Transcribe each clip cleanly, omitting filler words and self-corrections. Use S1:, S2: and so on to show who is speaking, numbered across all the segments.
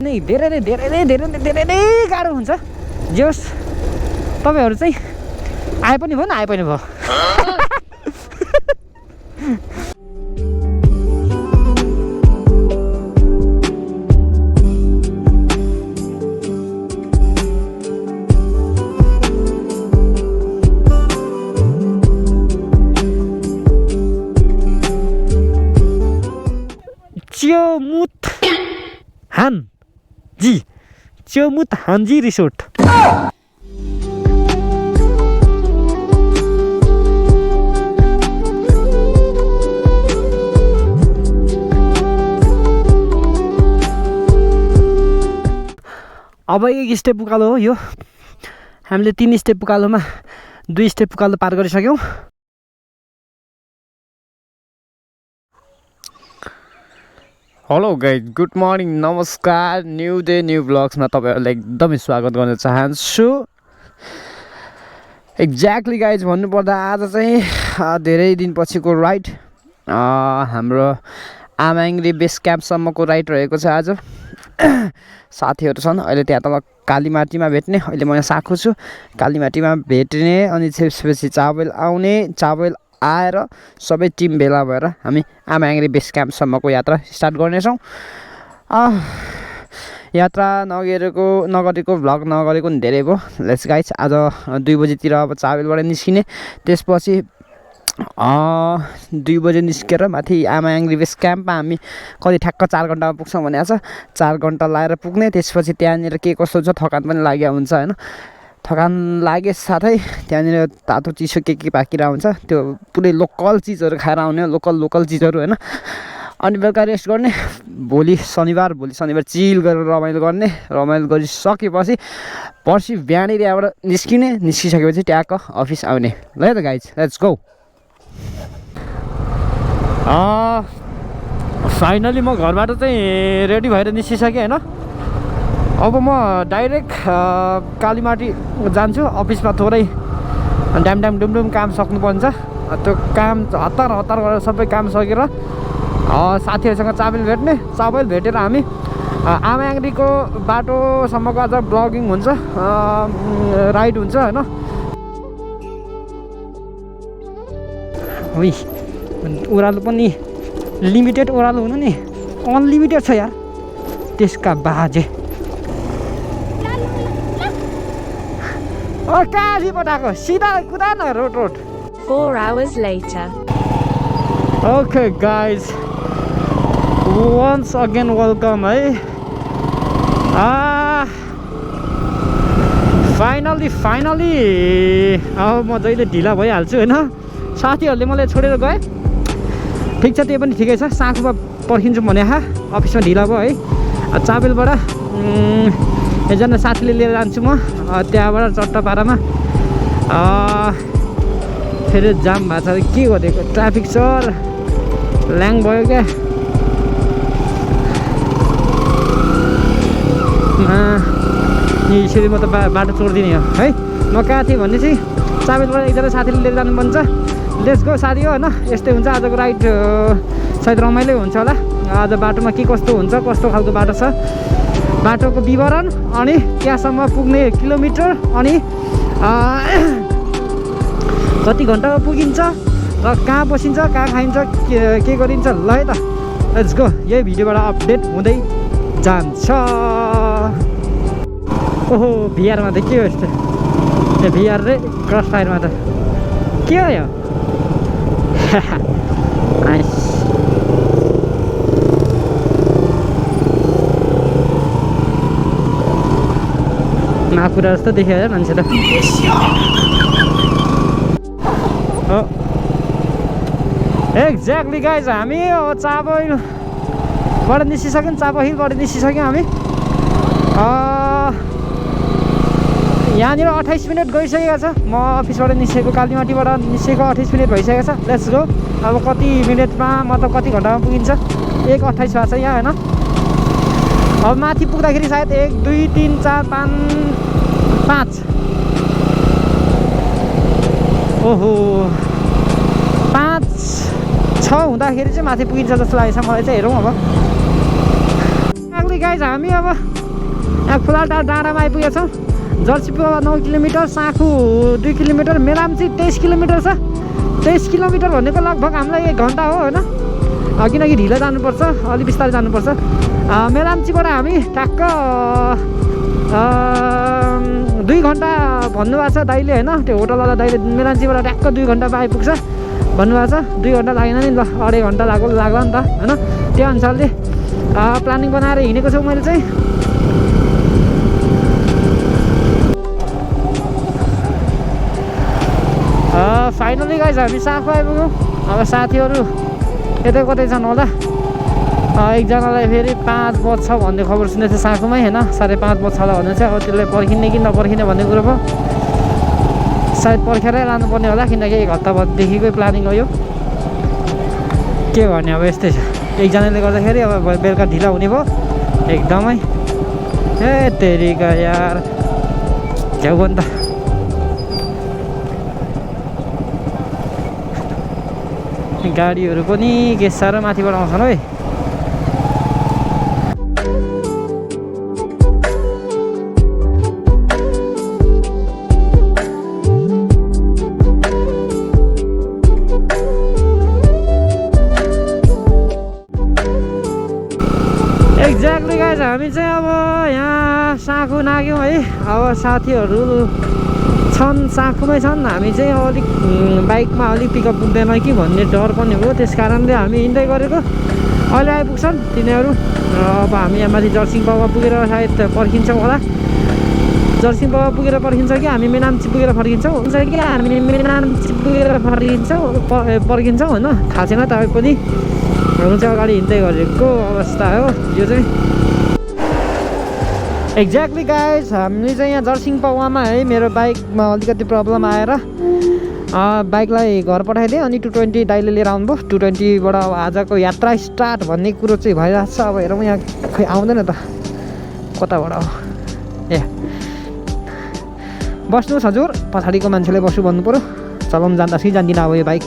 S1: नै धेरै नै गाह्रो हुन्छ। जे होस् तपाईँहरू चाहिँ आए पनि भयो नआए पनि भयो। च्योमुत हान्जी रिसोर्ट। अब एक स्टेप उकालो हो यो। हामीले 3 स्टेप उकालोमा 2 स्टेप उकालो पार गरिसक्यौँ। हेलो गाइज, गुड मर्निङ, नमस्कार। न्यू डे न्यू ब्लग्समा तपाईँहरूलाई एकदमै स्वागत गर्न चाहन्छु। एक्ज्याक्टली गाइज भन्नुपर्दा आज चाहिँ धेरै दिनपछिको राइड, हाम्रो आमाङ्ग्री बेस क्याम्पसम्मको राइड रहेको छ। आज साथीहरू छन् अहिले त्यहाँ तल कालीमाटीमा भेट्ने। अहिले म यहाँ साखु छु, कालीमाटीमा भेट्ने, अनि त्यसपछि चाबेल आउने। चाबेल आएर सबै टिम भेला भएर हामी आमाङ्ग्री बेस क्याम्पसम्मको यात्रा स्टार्ट गर्नेछौँ। यात्रा नगरेको भ्लग नगरेको नि धेरै भयो। लेट्स गाइज, आज 2 बजीतिर अब चाबेलबाट निस्किने। त्यसपछि 2 बजे निस्केर माथि आमाङ्ग्री बेस क्याम्पमा हामी कति ठ्याक्क 4 घन्टामा पुग्छौँ भनेको छ। 4 घन्टा लाएर पुग्ने। त्यसपछि त्यहाँनिर के कस्तो छ, थकान पनि लागेको हुन्छ होइन। थकान लागे साथै त्यहाँनिर तातो चिसो के पाकिरहेको हुन्छ, त्यो पुरै लोकल चिजहरू खाएर आउने, लोकल चिजहरू होइन। अनि बेलुका रेस्ट गर्ने। भोलि शनिबार चिल गरेर रमाइलो गरिसकेपछि पर्सि बिहानै यहाँबाट निस्किसकेपछि ट्याक्क अफिस आउने। ल त गाइज, लेट्स गो। फाइनली म घरबाट चाहिँ रेडी भएर निस्किसकेँ होइन। अब म डाइरेक्ट कालीमाटी जान्छु। अफिसमा थोरै डुमडुम काम सक्नुपर्छ। त्यो काम हतार गरेर सबै काम सकेर साथीहरूसँग चाबेल भेटेर हामी आमाङ्ग्रीको बाटोसम्मको आज ब्लगिङ हुन्छ, राइड हुन्छ होइन। ओह्रालो पनि लिमिटेड ओह्रालो हुनु नि, अनलिमिटेड छ यार त्यसका बाजे। कहाँ पठाएको, सिधा कुदा न road.
S2: 4 hours later.
S1: Okay guys, once again welcome है। फाइनली अब म जहिले ढिला भइहाल्छु होइन। साथीहरूले मलाई छोडेर गए, ठिक छ, त्यो पनि ठिकै छ। साखुमा पर्खिन्छु भने अफिसमा ढिला भयो है। चाबेलबाट एकजना साथीले लिएर जान्छु म। त्यहाँबाट चट्टापाडामा फेरि जाम भएको छ, के गरेको ट्राफिक सर ल्याङ भयो क्या। यसरी म त बाटो छोडिदिने हो है। म कहाँ थिएँ भने चाहिँ चाबेलबाट एकजना साथीले लिएर जानु मन छ। लेट्स गो साथी हो होइन। यस्तै हुन्छ आजको राइड, सायद रमाइलो हुन्छ होला। आज बाटोमा के कस्तो हुन्छ, कस्तो खालको बाटो छ, बाटोको विवरण, अनि त्यहाँसम्म पुग्ने किलोमिटर, अनि कति घन्टामा पुगिन्छ र कहाँ बसिन्छ, कहाँ खाइन्छ, के गरिन्छ। ल है त, लेट्स गो। यही भिडियोबाट अपडेट हुँदै जान्छ। ओहो, भिआरमा त के हो यस्तो, ए भिआर रे क्रस फायरमा त के हो यो। माकुरा जस्तो देख्यो है मान्छे त। एक्ज्याक्टली गाइज, हामी चाबहिलबाट निस्किसक्यौँ। चाबहिलबाट निस्किसक्यौँ हामी। यहाँनिर 28 मिनट गइसकेको छ। म अफिसबाट निस्केको, कालीमाटीबाट निस्केको 28 मिनट भइसकेको छ। Let's go. अब कति मिनटमा, मतलब कति घन्टामा पुगिन्छ। 1:28 भएको छ यहाँ होइन। अब माथि पुग्दाखेरि सायद 1 2 3 4 5 ओहो 5 6 हुँदाखेरि चाहिँ माथि पुगिन्छ जस्तो लागेको छ मलाई चाहिँ। हेरौँ अब। गाइज हामी अब यहाँ फुलाटार डाँडामा आइपुगेछौँ। जर्सीपुर 9 किलोमिटर, साँखु 2 किलोमिटर, मेराम्ची 23 किलोमिटर छ। 23 किलोमिटर भनेको लगभग हामीलाई 1 घन्टा हो होइन, किनकि ढिलो जानुपर्छ, अलि बिस्तारै जानुपर्छ। मेराम्चीबाट हामी ठ्याक्क 2 घन्टा भन्नुभएको छ दाइले होइन, त्यो होटलवाला दाइले मेराम्चीबाट ट्याक्क 2 घन्टामा आइपुग्छ भन्नुभएको छ। 2 घन्टा लागेन नि, ल 2.5 घन्टा लाग्ला नि त होइन। त्यो अनुसारले प्लानिङ बनाएर हिँडेको छु मैले चाहिँ। फाइनली गाइज हामी साँखु आइपुग्यौँ। अब साथीहरू यतै कतै छन् होला। एकजनालाई फेरि 5 बज्छ भन्ने खबर सुनेको थियो साँखुमै होइन, 5:30 बज्छ होला भन्ने चाहिँ। अब त्यसलाई पर्खिने कि नपर्खिने भन्ने कुरो भयो, सायद पर्खेरै लानुपर्ने होला, किनकि 1 हप्तादेखिकै प्लानिङ हो यो। के गर्ने अब यस्तै छ, एकजनाले गर्दाखेरि अब बेलुका ढिला हुने भयो एकदमै। ए तेरिका यार झ्याउ भयो नि त। गाडीहरू पनि के साह्रो माथिबाट आउँछन् है। एक्ज्याक्टली गाइज हामी चाहिँ अब यहाँ साँखु नाग्यौँ है। अब साथीहरू छन् साँखुमै छन्, हामी चाहिँ अलिक बाइकमा अलिक पिकअप पुग्दैन कि भन्ने डर पनि हो, त्यस कारणले हामी हिँड्दै गरेको। अहिले आइपुग्छन् तिनीहरू। अब हामी यहाँ माथि जर्सिङ पावा पुगेर सायद पर्खिन्छौँ होला। जर्सिङ पावा पुगेर पर्खिन्छ कि हामी मेनाम्ची पुगेर फर्किन्छौँ, हुन्छ कि हामी मेनाम्ची पुगेर पर्खिन्छौँ होइन, थाहा छैन तपाईँ पनि। हामी चाहिँ अगाडि हिँड्दै गरेको अवस्था हो यो चाहिँ। एक्ज्याक्टली गाइज हामीले चाहिँ यहाँ जर्सिङ पावामा है, मेरो बाइकमा अलिकति प्रब्लम आएर बाइकलाई घर पठाइदिएँ। अनि 220 दाइले लिएर आउनुभयो। 220बाट अब आजको यात्रा स्टार्ट भन्ने कुरो चाहिँ भइरहेको छ। अब हेरौँ यहाँ खै आउँदैन त, कताबाट हो। ए बस्नुहोस् हजुर, पछाडिको मान्छेले बस्नु भन्नु पऱ्यो। चलाउनु जान्दाखेरि जान्दिनँ अब यो बाइक,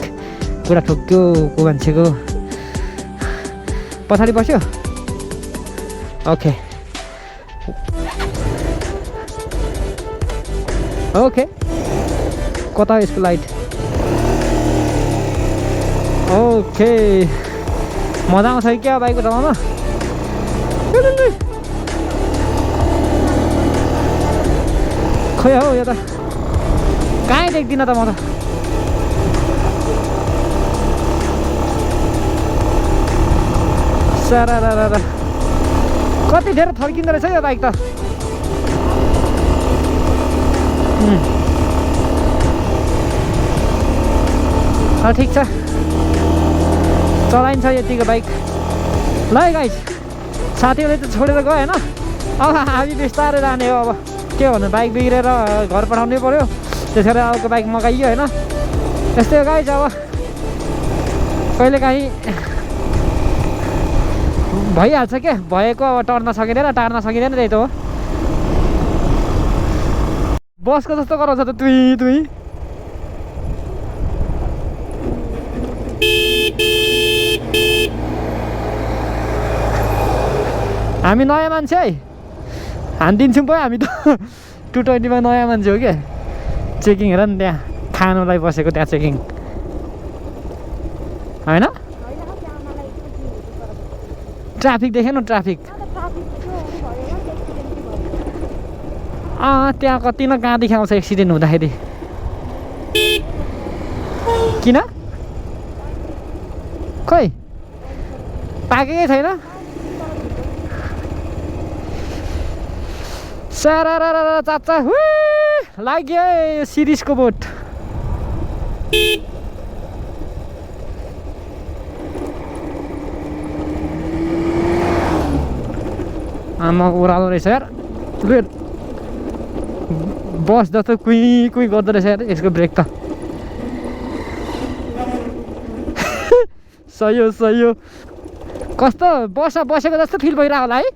S1: कुरा ठोक्यो को मान्छेको। पछाडि बस्यो, ओके ओके। कता हो यसको लाइट? ओके मजा आउँछ कि क्या बाइकको चलाउन? खोइ हौ यो त कहीँ देख्दिनँ त म त। सारा कति धेरै थर्किँदो रहेछ यो बाइक त। ठिक छ, चलाइन्छ यतिको बाइक। ल गाइस साथीहरूले त छोडेर गयो होइन, अब हामी बिस्तारै जाने हो। अब के भन्नु, बाइक बिग्रेर घर पठाउनै पऱ्यो, त्यसरी अर्को बाइक मगाइयो होइन। यस्तै हो गाइस, अब कहिलेकाहीँ भइहाल्छ क्या, भएको अब टर्न सकिँदैन, टार्न सकिँदैन, त्यही त हो। बसको जस्तो गराउँछ त तुई तुई। हामी नयाँ मान्छे है, हानिदिन्छौँ पो हामी त। 220मा नयाँ मान्छे हो क्या। चेकिङ हेर नि, त्यहाँ खानुलाई बसेको, त्यहाँ चेकिङ होइन। ट्राफिक देखेँ न, ट्राफिक त्यहाँ कति न कहाँ देखाउँछ एक्सिडेन्ट हुँदाखेरि। किन खोइ पाकेकै छैन। सारा चाचा लाग्यो यो सिरिजको बोट। आमा ओह्रालो रहेछ यार, बस जस्तो कुइ कुइ गर्दो रहेछ यार यसको ब्रेक त। सही हो सही हो, कस्तो बसेको जस्तो फिल भइरहेको होला है।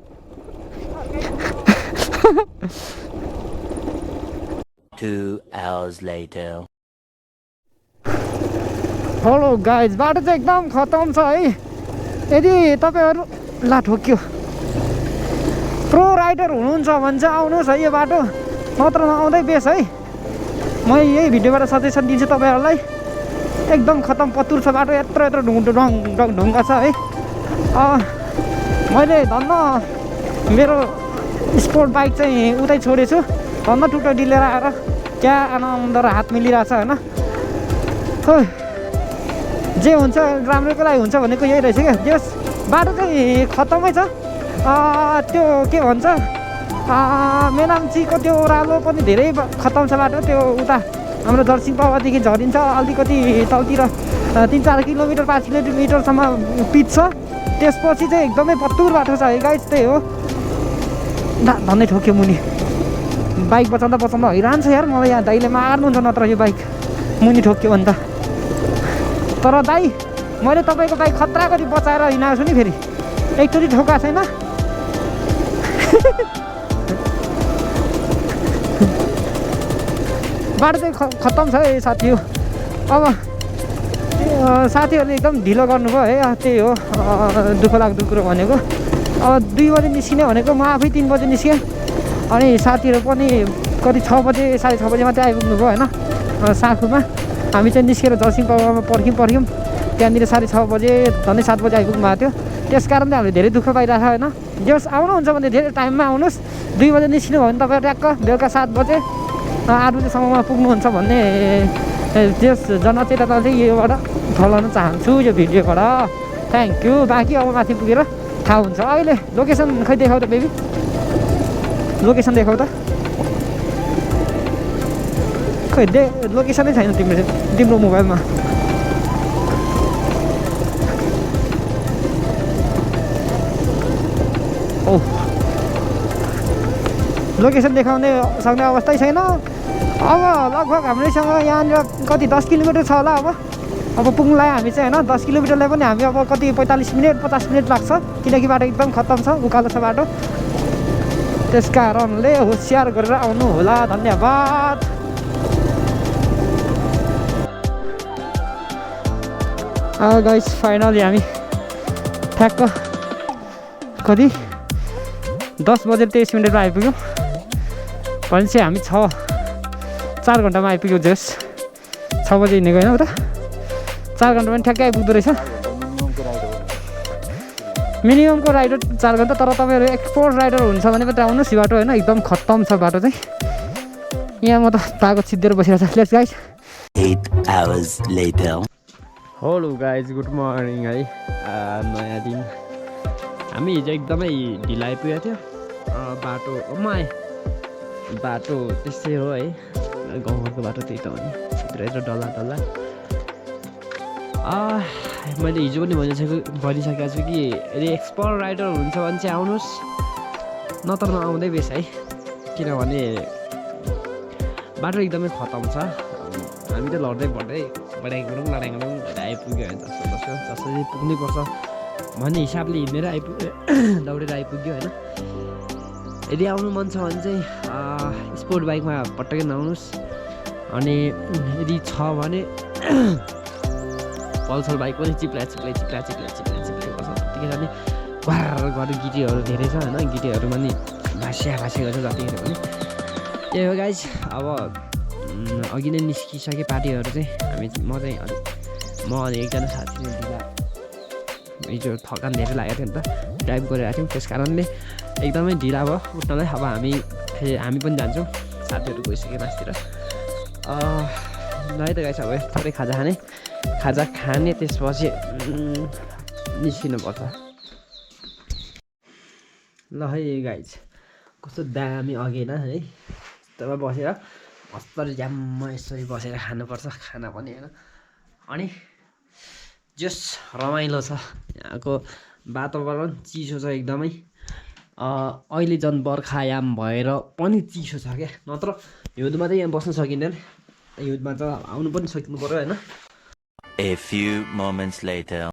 S3: 2 hours later.
S1: हेलो गाइज, बाटो चाहिँ एकदम खतम छ है। यदि तपाईँहरू ला ठोक्यो प्रो राइडर हुनुहुन्छ भने चाहिँ आउनुहोस् है यो बाटो, नत्र नआउँदै बेस है। म यही भिडियोबाट सजेसन दिन्छु तपाईँहरूलाई। एकदम खतम पत्तुर छ बाटो, यत्रो यत्रो ढुङ्गा छ है। मैले धन्न मेरो स्पोर्ट बाइक चाहिँ उतै छोडेछु, धन्न टुटो डिलेर आएर क्या आनन्द र हात मिलिरहेछ होइन। खोइ जे हुन्छ राम्रैको लागि हुन्छ भनेको यही रहेछ क्या। त्यस बाटो चाहिँ खतमै छ। त्यो के भन्छ मेनाम्चीको त्यो ओह्रालो पनि धेरै खतम छ बाटो। त्यो उता हाम्रो जर्सी पावादेखि झरिन्छ अलिकति तलतिर 3-4 किलोमिटर 5 किलोमिटरसम्म पिच छ। त्यसपछि चाहिँ एकदमै पत्तुर बाटो छ है गाइस। त्यही हो धन्नै ठोक्यो मुनि। बाइक बचाउँदा बचाउँदा हैरान छ यार मलाई। यहाँ दाइले मार्नुहुन्छ नत्र यो बाइक मुनि ठोक्यो भने त। तर दाइ मैले तपाईँको बाइक खतरा गरी बचाएर हिँडाएको छु नि, फेरि एकचोटि ठोकाएको छैन। बाटो चाहिँ खतम छ है साथी हो। अब साथीहरूले एकदम ढिलो गर्नुभयो है, त्यही हो दुःख लाग्दो कुरो भनेको। अब 2 बजे निस्किने भनेको म आफै 3 बजे निस्केँ, अनि साथीहरू पनि कति 6 बजे 6:30 बजे मात्रै आइपुग्नु भयो होइन साखुमा। हामी चाहिँ निस्केर जर्सिङ पावामा पर्ख्यौँ। त्यहाँनिर 6:30 बजे झन्डै 7 बजे आइपुग्नु भएको थियो। त्यस कारणले हामीले धेरै दुःख पाइरहेको छ होइन। जस आउनुहुन्छ भने धेरै टाइममा आउनुहोस्। 2 बजे निस्किनु भयो भने तपाईँ ट्याक्क बेलुका 7 बजे 8 बजेसम्ममा पुग्नुहुन्छ भन्ने त्यस जनचेतना चाहिँ योबाट फलाउन चाहन्छु यो भिडियोबाट। Thank you. बाँकी अब माथि पुगेर थाहा हुन्छ। अहिले लोकेसन खै देखाउ त बेबी, लोकेसन देखाउ त। खै लोकेसनै छैन तिम्रो मोबाइलमा। ओ लोकेसन देखाउने सक्ने अवस्थै छैन। अब लगभग हाम्रैसँग यहाँनिर कति 10 किलोमिटर छ होला। अब पुग्नु लाग्यो हामी चाहिँ होइन। 10 किलोमिटरलाई पनि हामी अब कति 45 मिनट 50 मिनट लाग्छ, किनकि बाटो एकदम खतम छ, उकालो छ बाटो। त्यस कारणले होसियार गरेर आउनु होला। धन्यवाद। गाइस फाइनली हामी ठ्याक्क कति 10 बजेर 23 मिनटमा आइपुग्यौँ। भनेपछि हामी 4 घन्टामा आइपुग्यौँ। जस 6 बजे हिँडेको होइन उता 4 घन्टा पनि ठ्याक्कै आइपुग्दो रहेछ। मिनिममको राइडर 4 घन्टा। तर तपाईँहरू एक्सपोर्ट राइडर हुन्छ भने मात्रै आउनुहोस् यो बाटो होइन। एकदम खतम छ बाटो चाहिँ। यहाँ म त तागत सिद्धेर बसिरहेको छ। Let's guys.
S3: 8 hours later.
S4: Hello guys, good morning है। नयाँ दिन। हामी हिजो एकदमै ढिलो आइपुगेको थियो। बाटो बाटो त्यस्तै हो है, गाउँघरको बाटो त्यही त हो नि, यत्रो डल्ला। मैले हिजो पनि भनिसकेको छु कि यदि एक्सपर्ट राइडर हुन्छ भने चाहिँ आउनुहोस्, नत्र नआउँदै बेस है। किनभने बाटो एकदमै खतम छ। हामी त लड्दै बढाइगुडुङ आइपुग्यो होइन। जसरी पुग्नैपर्छ भन्ने हिसाबले हिँडेर दौडेर आइपुग्यो होइन। यदि आउनु मन छ भने चाहिँ स्पोर्ट बाइकमा पटक्कै नआउनुहोस्। अनि यदि छ भने पल्सर बाइक पनि चिप्ला गर्छ। किनभने घर गिटीहरू धेरै छ होइन। गिटीहरूमा नि भाँसिया गर्छ जतिखेर पनि। त्यही हो गाइज। अब अघि नै निस्किसके पार्टीहरू चाहिँ म अनि एकजना साथीले ढिला हिजो थकान धेरै लागेको थियो नि त, ड्राइभ गरिरहेको थियौँ। त्यस कारणले एकदमै ढिला भयो उठ्नलाई। अब हामी पनि जान्छौँ, साथीहरू गइसक्यो मासतिर। ल है त गाइस, अब थोरै खाजा खाने त्यसपछि निस्किनुपर्छ। ल है गाइस, कस्तो दामी अघि होइन है। तब बसेर मस्तरी ज्याम्म यसरी बसेर खानुपर्छ खाना पनि होइन। अनि जस रमाइलो छ यहाँको वातावरण। चिसो छ एकदमै। अहिले झन् बर्खायाम भएर पनि चिसो छ क्या। नत्र हिउँदमा चाहिँ यहाँ बस्न सकिँदैन। हिउँदमा त आउनु पनि सक्नु पऱ्यो होइन।
S3: A few moments later.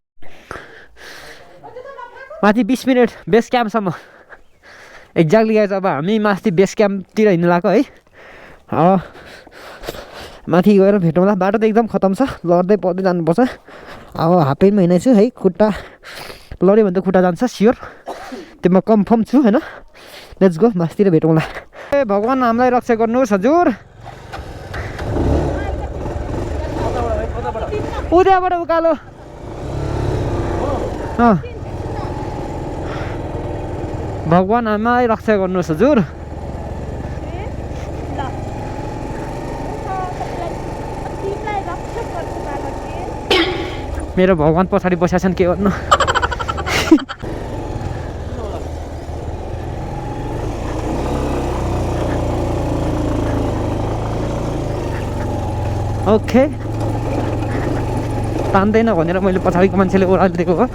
S1: माथि 20 मिनट बेस क्याम्पसम्म एक्ज्याक्टली गाइस। अब हामी माथि बेस क्याम्पतिर हिँड्नु लाग्यो है। माथि गएर भेटौँला। बाटो त एकदम खतम छ, लड्दै पर्दै जानुपर्छ। अब हाफ प्यान्टमा हिँडेको छु है। खुट्टा लड्यो भने त खुट्टा जान्छ स्योर, त्यो म कन्फर्म छु होइन। लेट्स गो बसतिर भेटौँला ए भगवान् हामीलाई रक्षा गर्नुहोस् हजुर उद्याबाट उकालो भगवान् हामीलाई रक्षा गर्नुहोस् हजुर मेरो भगवान् पछाडि बसेका छन् के गर्नु ओके तान्दैन भनेर मैले पछाडिको मान्छेले ओह्रालिदिएको हो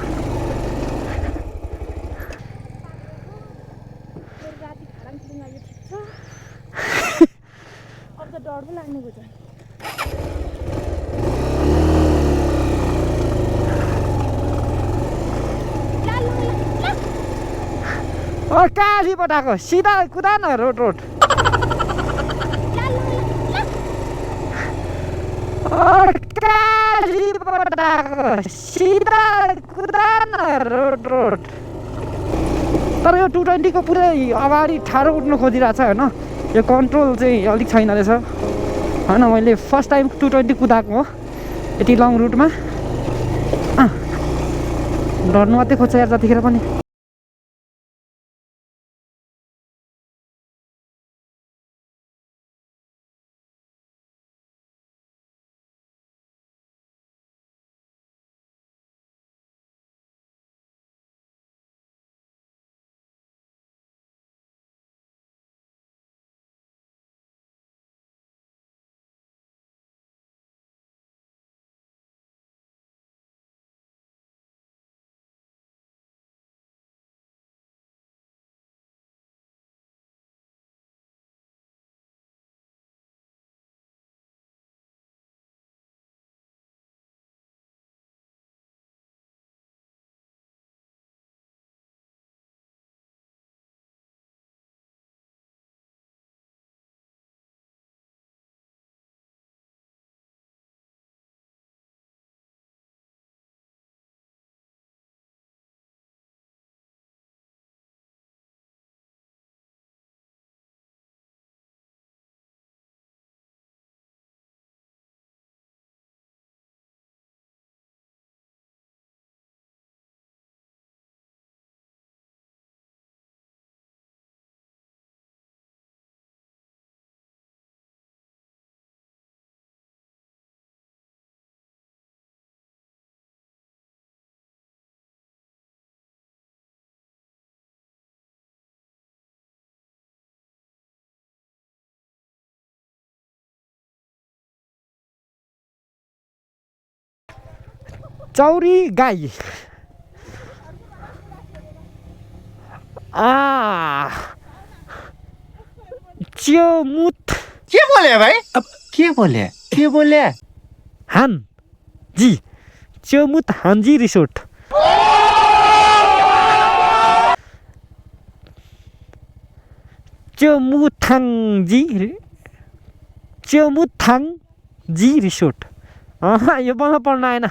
S1: काली पठाएको सिधा कुदा न रोड काली पठाएको सिधा कुदा न रोड तर यो 220 को पुरै अगाडि ठाडो उठ्नु खोजिरहेको छ होइन यो कन्ट्रोल चाहिँ अलिक छैन रहेछ होइन मैले फर्स्ट टाइम 220 कुदाएको हो यति लङ रुटमा डर्नु मात्रै खोज्छ यार जतिखेर पनि चौरी गाई च्योमुत
S3: क्या बोले भाई अब क्या बोले
S1: हान जी च्योमुत हान्जी रिसोर्ट च्योमुथाङजी रिसोर्ट यो बल्ल पढ्न आएन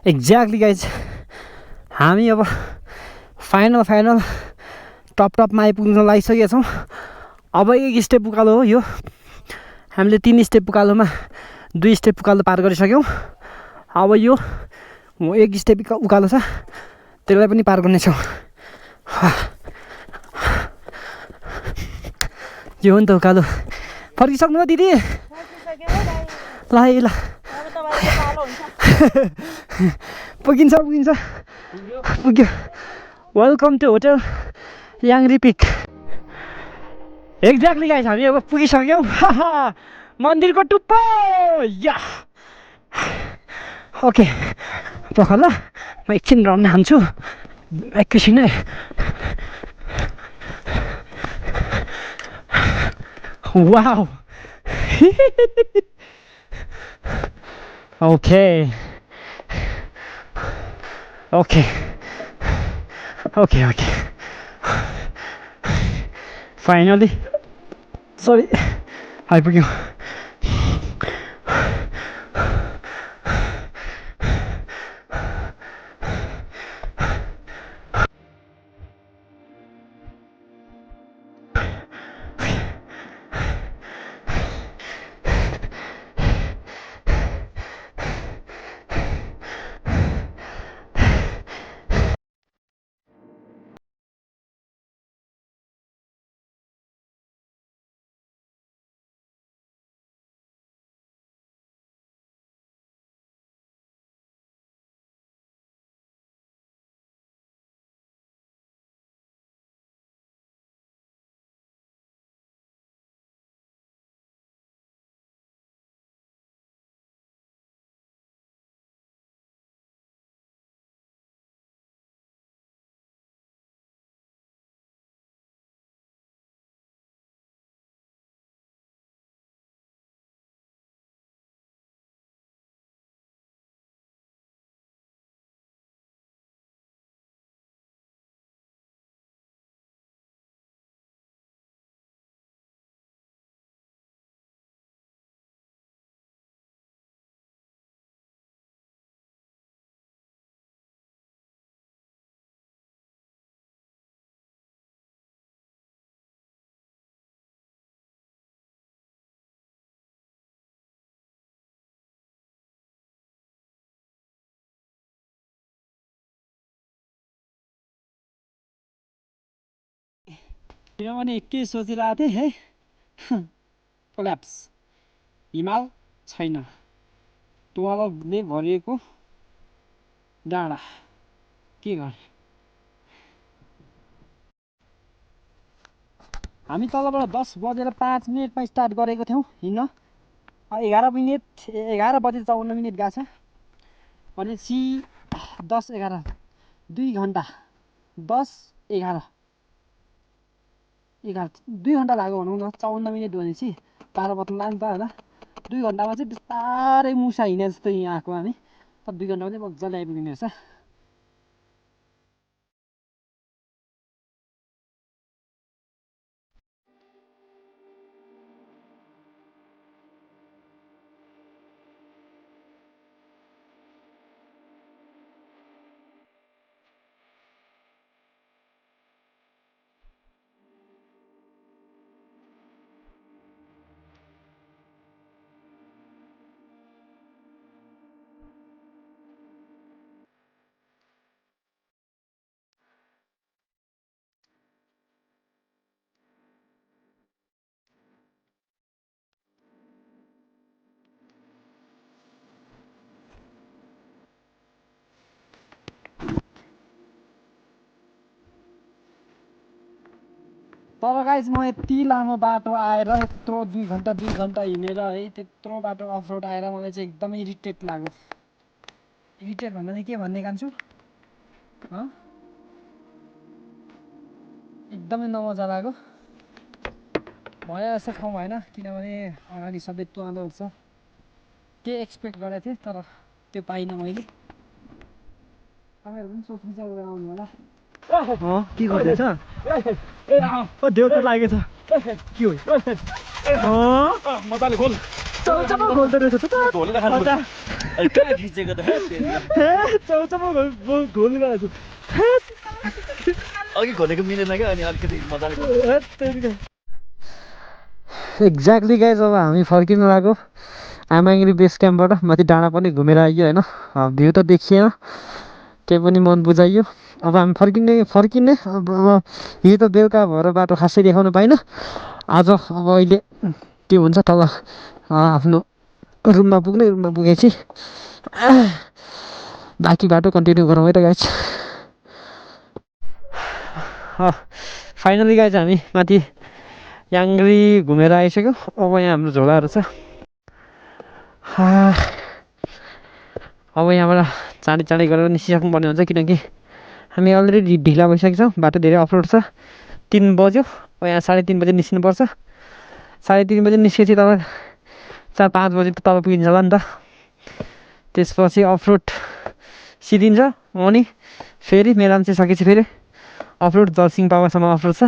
S1: एक्ज्याक्टली गाइज हामी अब फाइनल टपमा आइपुग्न लागिसकेका छौँ। अब एक स्टेप उकालो हो यो। हामीले 3 स्टेप उकालोमा 2 स्टेप उकालो पार गरिसक्यौँ। अब यो एक स्टेप उकालो छ, त्यसलाई पनि पार गर्नेछौँ। यो हो नि त उकालो। फर्किसक्नु हो दिदी? ल ल पुगिन्छ पुग्यो। Welcome to hotel Yangri peak. Exactly guys हामी अब पुगिसक्यौँ मन्दिरको टुप्पो। या ओके पख ल, म एकछिन रम्न हान्छु एकैछिनै। Wow okay okay okay okay finally sorry आइपुग्यौँ। किनभने के सोचिरहेको थिएँ है, कोल्याप्स हिमाल छैन, तुवालोले भरिएको डाँडा, के गर्ने। हामी तलबाट 10:05 स्टार्ट गरेको थियौँ हिँड्न। 11:54 गएको छ भनेपछि 10-11 2 घन्टा 10-11 2 घन्टा लाग्यो भनौँ न। 54 मिनट भनेपछि 12 बज्नु लाग्यो नि त होइन। 2 घन्टामा चाहिँ बिस्तारै मुसा हिँडे जस्तो यहाँ आएको हामी, तर 2 घन्टामा चाहिँ मजाले आइपुग्ने रहेछ। तर गाइस म यति लामो बाटो आएर यत्रो 2 घन्टा हिँडेर है त्यत्रो बाटो अफरोड आएर मलाई चाहिँ एकदमै इरिटेट लाग्यो। इरिटेट भन्दा चाहिँ के भन्ने कान्छु, एकदमै नमजा लाग्यो। भने जस्तो ठाउँ भएन, किनभने अगाडि सबै तुवालो छ। के एक्सपेक्ट गरेको थिएँ तर त्यो पाइनँ मैले। तपाईँहरू पनि सोच विचार गरेर आउनु होला। के गर्दैछ? देउता लागेछ। के हो? मजाले खोल।
S4: चौचमा खोल्दो रहेछ त चौचमा खोलिरहेको छु
S3: अघि खोलेको मिलेन क्या अनि अलिकति मजाले
S4: एक्ज्याक्टली गाइज अब हामी फर्किनु लाग्यो आमाङ्ग्री बेस क्याम्पबाट माथि डाँडा पनि घुमेर आइयो होइन भ्यू त देखिएन त्यही पनि मन बुझाइयो अब हामी फर्किने अब हिजो त बेलुका भएर बाटो खासै देखाउनु पाइनँ आज अब अहिले के हुन्छ तल आफ्नो रुममा पुगेपछि बाँकी बाटो कन्टिन्यू गरौँ है त गाइज फाइनली गाइज हामी माथि याङ्ग्री घुमेर आइसक्यो अब यहाँ हाम्रो झोलाहरू छ अब यहाँबाट चाँडै गरेर निस्किसक्नु पर्ने हुन्छ किनकि हामी अलरेडी ढिला भइसकेको छौँ बाटो धेरै अफरोड छ 3 बज्यो अब यहाँ 3:30 बजे निस्किनुपर्छ 3:30 बजे निस्केपछि तपाईँ 4-5 बजी त तल पुगिन्छ होला नि त त्यसपछि अफरोड सिधिन्छ अनि फेरि मेराम्चे सकेपछि फेरि अफरोड जलसिङ पावासम्म अफरोड छ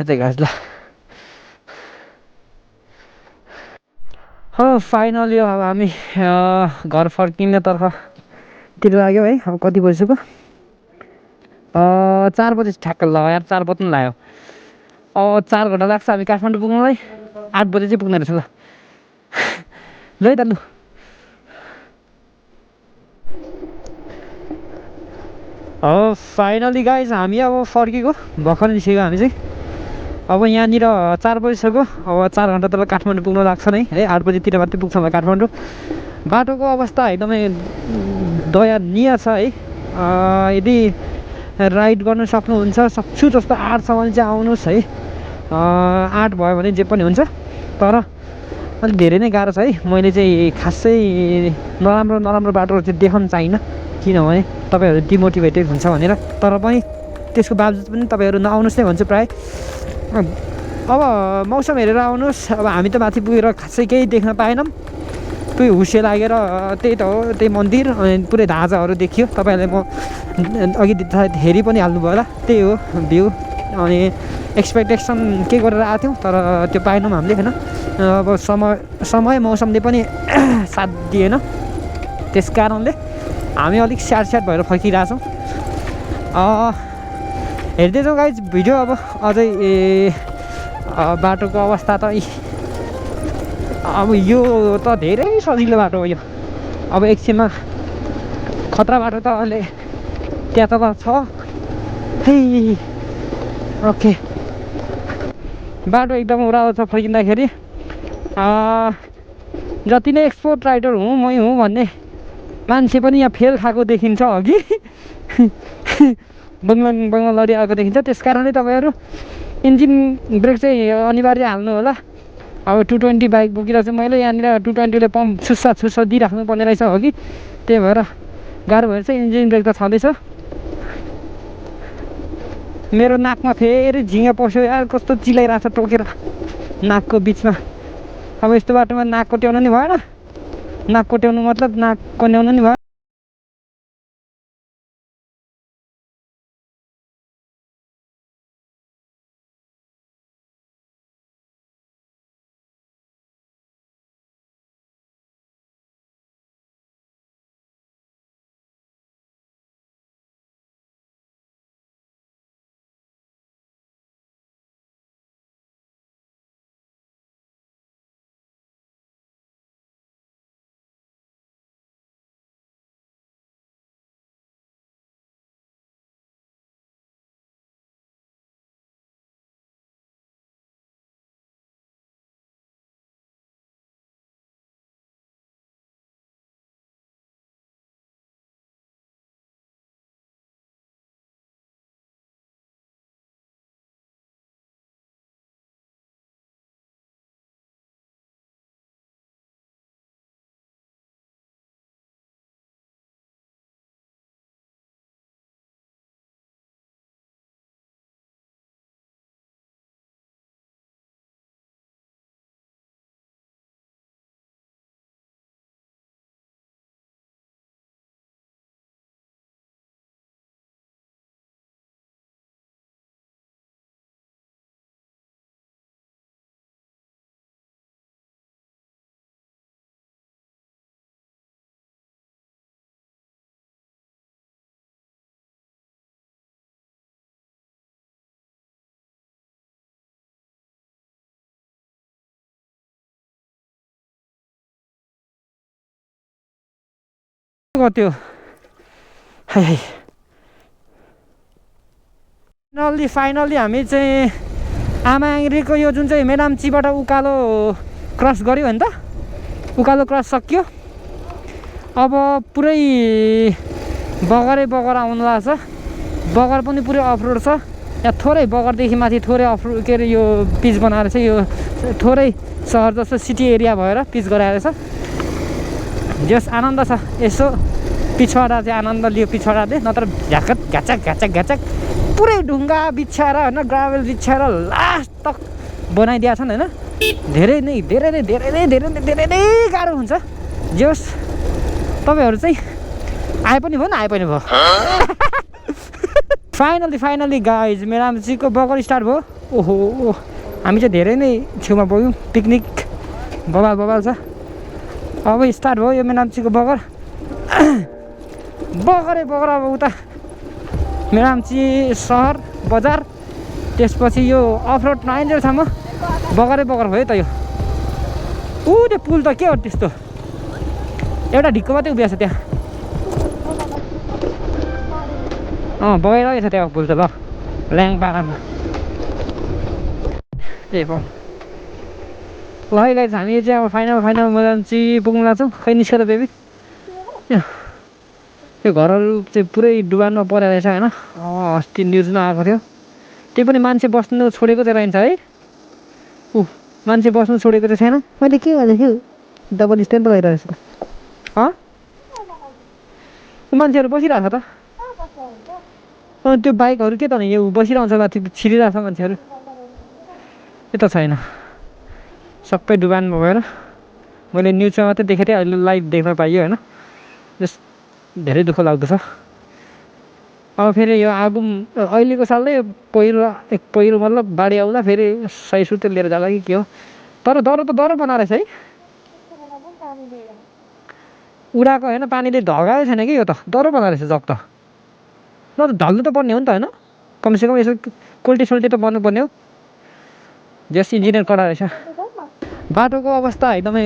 S4: यतै घाँस ल फाइनली अब हामी घर फर्किनेतर्फतिर लाग्यो है अब कति बजिसक्यो 4 बजी ठ्याक्क ल यार 4 बज्नु लाग्यो अब 4 घन्टा लाग्छ हामी काठमाडौँ पुग्नलाई 8 बजी चाहिँ पुग्ने रहेछ ल ल है त लु फाइनली गाइज हामी अब फर्केको भर्खर निस्केको हामी चाहिँ अब यहाँनिर 4 बजिसक्यो अब 4 घन्टा त काठमाडौँ पुग्न लाग्छ नै है 8 बजीतिर मात्रै पुग्छ होला काठमाडौँ बाटोको अवस्था एकदमै दयनीय छ है यदि राइड गर्न सक्नुहुन्छ सक्छु जस्तो 8सम्म चाहिँ आउनुहोस् है 8 भयो भने जे पनि हुन्छ तर अलिक धेरै नै गाह्रो छ है मैले चाहिँ खासै नराम्रो बाटोहरू चाहिँ देखाउन चाहिनँ किनभने तपाईँहरू डिमोटिभेटेड हुन्छ भनेर तर पनि त्यसको बावजुद पनि तपाईँहरू नआउनुहोस् नै भन्छु प्रायः अब मौसम हेरेर आउनुहोस् अब हामी त माथि पुगेर खासै केही देख्न पाएनौँ त्यही हुसे लागेर त्यही त हो त्यही मन्दिर अनि पुरै ढाँचाहरू देखियो तपाईँहरूले म अघि हेरि पनि हाल्नुभयो होला त्यही हो भ्यू अनि एक्सपेक्टेसन के गरेर आएको थियौँ तर त्यो पाएनौँ हामीले होइन अब समय मौसमले पनि साथ दिएन त्यस कारणले हामी अलिक स्याड भएर फर्किरहेछौँ हेर्दै जाउँ गाइज भिडियो अब अझै बाटोको अवस्था त अब यो त धेरै सजिलो बाटो हो यो अब एकछिनमा खतरा बाटो त अहिले त्यहाँ त छ है ओके बाटो एकदम उरालो छ फर्किँदाखेरि जति नै एक्सपोर्ट राइडर हुँ मै हुँ भन्ने मान्छे पनि यहाँ फेल खाएको देखिन्छ अघि बङ्गलरी आएको देखिन्छ त्यस कारणले तपाईँहरू इन्जिन ब्रेक चाहिँ अनिवार्य हाल्नु होला अब 220 बाइक बोकेर चाहिँ मैले यहाँनिर 220ले पम्प छुस्सा दिइराख्नु पर्ने रहेछ हो कि त्यही भएर गाह्रो भएर चाहिँ इन्जिन ब्रेक त छँदैछ मेरो नाकमा फेरि झिँगा पस्यो यार कस्तो चिलाइरहेको छ टोकेर नाकको बिचमा अब यस्तो बाटोमा नाक कोट्याउनु नि भएन नाक कोट्याउनु मतलब नाक कोन्याउनु नि भएन
S1: त्यो है फाइनल्ली हामी चाहिँ आमाङरीको यो जुन चाहिँ मेनाम्चीबाट उकालो क्रस गऱ्यो भने त उकालो क्रस सकियो अब पुरै बगरै बगर आउनु लाग्छ बगर पनि पुरै अफरोड छ यहाँ थोरै बगरदेखि माथि थोरै अफरोड के अरे यो पिच बनाएर चाहिँ यो थोरै सहर जस्तो सिटी एरिया भएर पिच गराएर छ जस आनन्द छ यसो पिछवाडा चाहिँ आनन्द लियो पिछवाडाले नत्र झ्याकट घ्याचक घ्याचक घ्याचक पुरै ढुङ्गा बिछाएर होइन ग्राभल बिछाएर लास्ट तक बनाइदिएको छन् होइन धेरै नै गाह्रो हुन्छ जस तपाईँहरू चाहिँ आए पनि भयो आए पनि भयो फाइनल्ली गाइज मेराम्चीको बगर स्टार्ट भयो ओहो हामी चाहिँ धेरै नै छेउमा पुग्यौँ पिकनिक बबाल छ अब स्टार्ट भयो यो मेराम्चीको बगर बगर अब उता मेराम्ची सहर बजार त्यसपछि यो अफरोड नआइन्जेलसम्म बगर भयो त यो त्यो पुल त के हो त्यस्तो एउटा ढिक्को मात्रै उभिएको छ त्यहाँ बगाइरहेको छ त्यहाँ पुल त ल ल्याङ पारामा ए ल है हामी चाहिँ अब फाइनल मेराम्ची पुग्नु लाग्छौँ खै निस्केर बेबी यो घरहरू चाहिँ पुरै डुबानमा परेको रहेछ होइन अस्ति न्युजमा आएको थियो त्यही पनि मान्छे बस्नु छोडेको चाहिँ रहन्छ है मान्छे बस्नु छोडेको चाहिँ छैन मैले के भनेको थियो डबल स्ट्यान्ड पो गइरहेछ त मान्छेहरू बसिरहेको छ त त्यो बाइकहरू के त यो बसिरहन्छ माथि छिरिरहेको छ मान्छेहरू त्यो त छैन सबै डुबानमा भएर मैले न्युजमा मात्रै देखेको थिएँ अहिले लाइभ देख्न पाइयो होइन जस धेरै दुःख लाग्दछ अब फेरि यो आगो अहिलेको सालले पहिरो मतलब बाढी आउँदा फेरि सही सुते लिएर जाला कि के हो तर डह्रो बनाएर है उडाएको होइन पानीले ढगाएको छैन कि यो त डह्रो बनाएर जग त न त ढल्नु त पर्ने हो नि त होइन कमसेकम यसो कोल्टी त बन्नुपर्ने हो जस इन्जिनियर कडा रहेछ बाटोको अवस्था एकदमै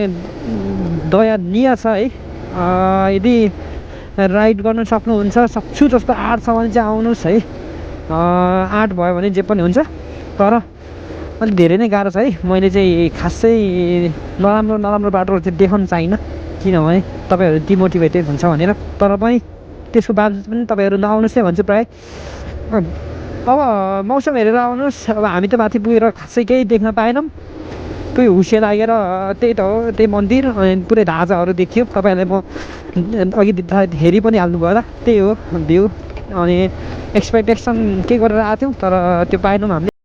S1: दयनीय छ है यदि राइड गर्न सक्छु जस्तो 8सम्म चाहिँ आउनुहोस् है 8 भयो भने जे पनि हुन्छ तर अलिक धेरै नै गाह्रो छ है मैले चाहिँ खासै नराम्रो बाटोहरू चाहिँ देखाउन चाहिनँ किनभने तपाईँहरू डिमोटिभेटेड हुन्छ भनेर तर पनि त्यसको बावजुद पनि तपाईँहरू नआउनुहोस् है भन्छु प्रायः अब मौसम हेरेर आउनुहोस् अब हामी त माथि पुगेर खासै केही देख्न पाएनौँ त्यही हुसे लागेर त्यही त हो त्यही मन्दिर अनि पुरै ढाँचाहरू देखियो तपाईँहरूले म अघि हेरि पनि हाल्नुभयो होला त्यही हो भ्यू अनि एक्सपेक्टेसन के गरेर आएको थियौँ तर त्यो पाएनौँ हामीले